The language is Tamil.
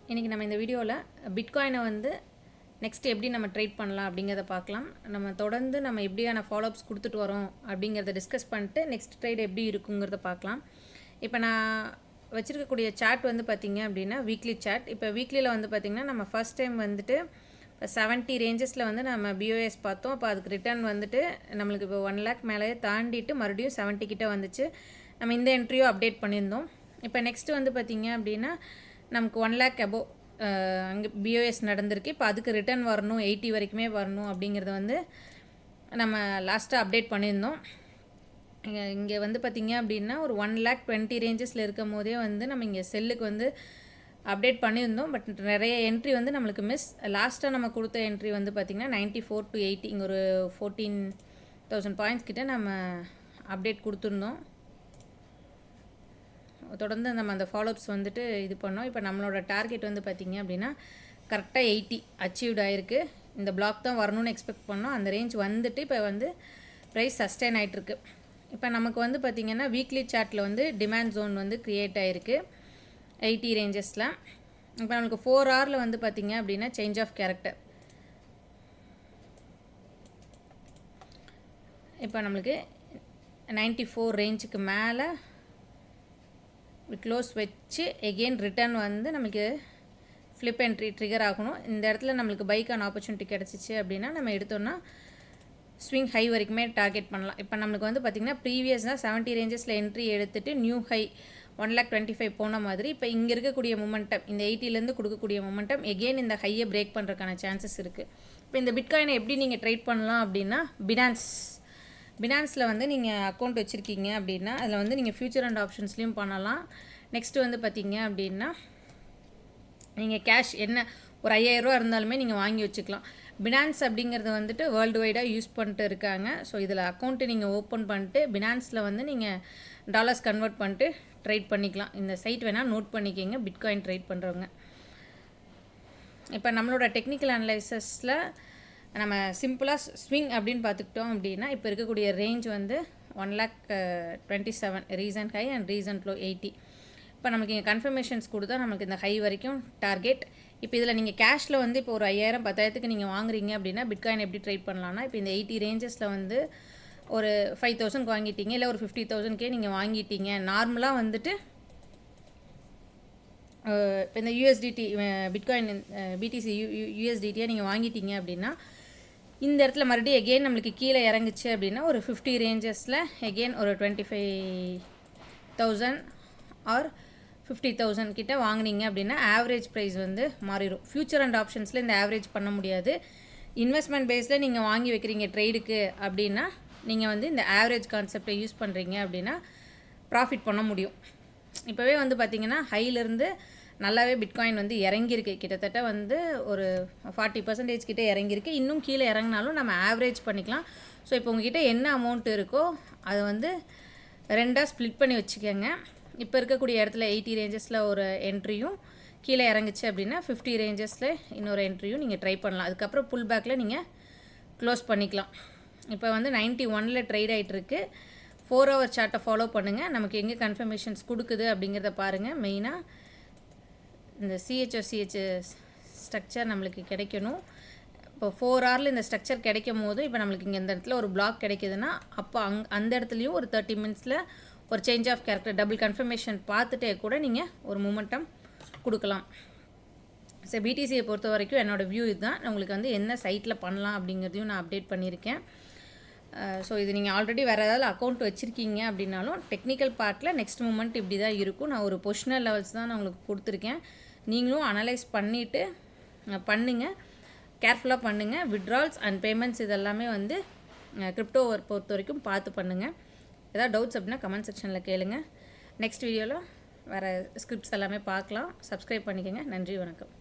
இன்றைக்கி நம்ம இந்த வீடியோவில் பிட்காயினை வந்து நெக்ஸ்ட் எப்படி நம்ம ட்ரேட் பண்ணலாம் அப்படிங்கிறத பார்க்கலாம். நம்ம தொடர்ந்து நம்ம எப்படியான ஃபாலோஅப்ஸ் கொடுத்துட்டு வரோம் அப்படிங்கிறத டிஸ்கஸ் பண்ணிட்டு நெக்ஸ்ட் ட்ரேட் எப்படி இருக்குங்கிறத பார்க்கலாம். இப்போ நான் வச்சுருக்கக்கூடிய சார்ட் வந்து பார்த்திங்க அப்படின்னா வீக்லி சார்ட். இப்போ வீக்லியில் வந்து பார்த்திங்கன்னா நம்ம ஃபஸ்ட் டைம் வந்துட்டு இப்போ 70 ரேஞ்சஸில் வந்து நம்ம பிஓஎஸ் பார்த்தோம். அப்போ அதுக்கு ரிட்டர்ன் வந்துட்டு நம்மளுக்கு இப்போ 1 lakh மேலேயே தாண்டிட்டு மறுபடியும் 70 கிட்ட வந்துச்சு. நம்ம இந்த என்ட்ரியும் அப்டேட் பண்ணியிருந்தோம். இப்போ நெக்ஸ்ட்டு வந்து பார்த்திங்க அப்படின்னா நமக்கு 1 lakh அபோவ் அங்கே பிஓஎஸ் நடந்திருக்கு. இப்போ அதுக்கு ரிட்டர்ன் வரணும், 80 வரைக்குமே வரணும் அப்படிங்கிறத வந்து நம்ம லாஸ்ட்டாக அப்டேட் பண்ணியிருந்தோம். இங்கே வந்து பார்த்திங்க அப்படின்னா ஒரு 1,20,000 ரேஞ்சஸில் இருக்கும் போதே வந்து நம்ம இங்கே செல்லுக்கு வந்து அப்டேட் பண்ணியிருந்தோம். பட் நிறைய என்ட்ரி வந்து நம்மளுக்கு மிஸ். லாஸ்ட்டாக நம்ம கொடுத்த என்ட்ரி வந்து பார்த்திங்கன்னா 94 to 80 இங்கே ஒரு 14,000 பாயிண்ட்ஸ் கிட்ட நம்ம அப்டேட் கொடுத்துருந்தோம். தொடர்ந்து நம்ம அந்த ஃபாலோஅப்ஸ் வந்துட்டு இது பண்ணோம். இப்போ நம்மளோட டார்கெட் வந்து பார்த்திங்க அப்படின்னா கரெக்டாக 80 அச்சீவ்ட் ஆகிருக்கு. இந்த பிளாக் தான் வரணும்னு எக்ஸ்பெக்ட் பண்ணோம். அந்த ரேஞ்ச் வந்துட்டு இப்போ வந்து ப்ரைஸ் சஸ்டெயின் ஆகிட்டுருக்கு. இப்போ நமக்கு வந்து பார்த்திங்கன்னா வீக்லி சார்ட்டில் வந்து டிமாண்ட் ஜோன் வந்து க்ரியேட் ஆகிருக்கு 80 ரேஞ்சஸில். இப்போ நமக்கு 4 ஹவரில் வந்து பார்த்திங்க அப்படின்னா சேஞ்ச் ஆஃப் கேரக்டர். இப்போ நம்மளுக்கு 94 ரேஞ்சுக்கு மேலே க்ளோஸ் வச்சு எகெயின் ரிட்டர்ன் வந்து நமக்கு ஃப்ளிப் என்ட்ரி ட்ரிகர் ஆகணும். இந்த இடத்துல நம்மளுக்கு பைக்கான ஆப்பர்ச்சுனிட்டி கிடச்சிச்சு அப்படின்னா நம்ம எடுத்தோன்னா ஸ்விங் ஹை வரைக்குமே டார்கெட் பண்ணலாம். இப்போ நம்மளுக்கு வந்து பார்த்திங்கன்னா ப்ரீவியஸ் தான் 70 ரேஞ்சஸில் என்ட்ரி எடுத்துகிட்டு நியூ ஹை 1,25,000 போன மாதிரி இப்போ இங்கே இருக்கக்கூடிய மொமெண்டம் இந்த 80லேருந்து கொடுக்கக்கூடிய மொமெண்டம் எகெயின் இந்த ஹையை பிரேக் பண்ணுறதுக்கான சான்சஸ் இருக்குது. இப்போ இந்த பிட்காயினை எப்படி நீங்கள் ட்ரேட் பண்ணலாம் அப்படின்னா பினான்ஸில் வந்து நீங்கள் அக்கௌண்ட் வச்சுருக்கீங்க அப்படின்னா அதில் வந்து நீங்கள் ஃபியூச்சர் அண்ட் ஆப்ஷன்ஸ்லேயும் பண்ணலாம். நெக்ஸ்ட்டு வந்து பார்த்திங்க அப்படின்னா நீங்கள் கேஷ் என்ன ஒரு 5,000 ரூபா இருந்தாலுமே நீங்கள் வாங்கி வச்சுக்கலாம். பினான்ஸ் அப்படிங்கிறது வந்துட்டு வேர்ல்டு வைடாக யூஸ் பண்ணிட்டு இருக்காங்க. ஸோ இதில் அக்கௌண்ட்டு நீங்கள் ஓப்பன் பண்ணிட்டு பினான்ஸில் வந்து நீங்கள் டாலர்ஸ் கன்வெர்ட் பண்ணிட்டு ட்ரேட் பண்ணிக்கலாம். இந்த சைட் வேணால் நோட் பண்ணிக்கிங்க பிட்காயின் ட்ரேட் பண்ணுறவங்க. இப்போ நம்மளோட டெக்னிக்கல் அனலைசஸில் நம்ம சிம்பிளாக ஸ்விங் அப்படின்னு பார்த்துக்கிட்டோம் அப்படின்னா இப்போ இருக்கக்கூடிய ரேஞ்ச் வந்து 1,27,000 recent high and recent low 80. இப்போ நமக்கு இங்கே கன்ஃபர்மேஷன்ஸ் கொடுத்தா நமக்கு இந்த ஹை வரைக்கும் டார்கெட். இப்போ இதில் நீங்கள் கேஷில் வந்து இப்போ ஒரு 5,000 10,000க்கு நீங்கள் வாங்குறீங்க அப்படின்னா பிட்காயின் எப்படி ட்ரேட் பண்ணலான்னா இப்போ இந்த 80 ரேஞ்சஸில் வந்து ஒரு 5,000 வாங்கிட்டீங்க இல்லை ஒரு 50,000கே நீங்கள் வாங்கிட்டீங்க. நார்மலாக வந்துட்டு இப்போ இந்த யூஎஸ்டிடி பிட்காயின் பிடிசி யூஎஸ்டிடியாக நீங்கள் வாங்கிட்டீங்க அப்படின்னா இந்த இடத்துல மறுபடியும் எகெயின் நம்மளுக்கு கீழே இறங்குச்சு அப்படின்னா ஒரு 50 ரேஞ்சஸில் எகெயின் ஒரு 25,000 ஆர் 50,000 கிட்ட வாங்கினீங்க அப்படின்னா ஆவரேஜ் ப்ரைஸ் வந்து மாறிடும். ஃபியூச்சர் அண்ட் ஆப்ஷன்ஸில் இந்த ஆவரேஜ் பண்ண முடியாது. இன்வெஸ்ட்மெண்ட் பேஸில் நீங்கள் வாங்கி வைக்கிறீங்க ட்ரேடுக்கு அப்படின்னா நீங்கள் வந்து இந்த ஆவரேஜ் கான்செப்டை யூஸ் பண்ணுறீங்க அப்படின்னா ப்ராஃபிட் பண்ண முடியும். இப்போவே வந்து பார்த்திங்கன்னா ஹையிலேருந்து நல்லாவே பிட்காயின் வந்து இறங்கியிருக்கு. கிட்டத்தட்ட வந்து ஒரு 40% கிட்டே இறங்கியிருக்கு. இன்னும் கீழே இறங்கினாலும் நம்ம ஆவரேஜ் பண்ணிக்கலாம். ஸோ இப்போ உங்ககிட்ட என்ன அமௌண்ட் இருக்கோ அதை வந்து ரெண்டாக ஸ்ப்ளிட் பண்ணி வச்சுக்கோங்க. இப்போ இருக்கக்கூடிய இடத்துல 80 ரேஞ்சஸில் ஒரு என்ட்ரியும் கீழே இறங்குச்சு அப்படின்னா 50 ரேஞ்சஸில் இன்னொரு என்ட்ரியும் நீங்கள் ட்ரை பண்ணலாம். அதுக்கப்புறம் புல் பேக்கில் நீங்கள் க்ளோஸ் பண்ணிக்கலாம். இப்போ வந்து 91ல் ட்ரேட் ஆகிட்டுருக்கு. 4 ஹவர் சார்ட்டை ஃபாலோ பண்ணுங்கள். நமக்கு எங்கே கன்ஃபர்மேஷன்ஸ் கொடுக்குது அப்படிங்கிறத பாருங்கள். மெயினாக இந்த சிஹெச் ஸ்ட்ரக்சர் நம்மளுக்கு கிடைக்கணும். இப்போ 4 ஹவரில் இந்த ஸ்ட்ரக்சர் கிடைக்கும் போது இப்போ நம்மளுக்கு இங்கே இந்த இடத்துல ஒரு பிளாக் கிடைக்குதுன்னா அப்போ அந்த இடத்துலையும் ஒரு 30 மினிட்ஸில் ஒரு change of character double confirmation பார்த்துட்டே கூட நீங்கள் ஒரு மூமெண்டம் கொடுக்கலாம். ஸோ பிடிசியை பொறுத்த வரைக்கும் என்னோடய வியூ இதுதான். உங்களுக்கு வந்து என்ன சைட்டில் பண்ணலாம் அப்படிங்கிறதையும் நான் அப்டேட் பண்ணியிருக்கேன். ஸோ இது நீங்கள் ஆல்ரெடி வேறு ஏதாவது அக்கௌண்ட் வச்சுருக்கீங்க அப்படின்னாலும் டெக்னிக்கல் பார்ட்டில் நெக்ஸ்ட் மூமெண்ட் இப்படி தான் இருக்கும். நான் ஒரு பொசிஷனல் லெவல்ஸ் தான் நான் உங்களுக்கு கொடுத்துருக்கேன். நீங்களும் அனலைஸ் பண்ணிவிட்டு பண்ணுங்கள், கேர்ஃபுல்லாக பண்ணுங்கள். விட்ரால்ஸ் அண்ட் பேமெண்ட்ஸ் இதெல்லாமே வந்து கிரிப்டோவை பொறுத்த வரைக்கும் பார்த்து பண்ணுங்கள். ஏதாவது டவுட்ஸ் அப்படின்னா கமெண்ட் செக்ஷனில் கேளுங்க. நெக்ஸ்ட் வீடியோவில் வேறு ஸ்கிரிப்ட்ஸ் எல்லாமே பார்க்கலாம். சப்ஸ்கிரைப் பண்ணிக்கோங்க. நன்றி, வணக்கம்.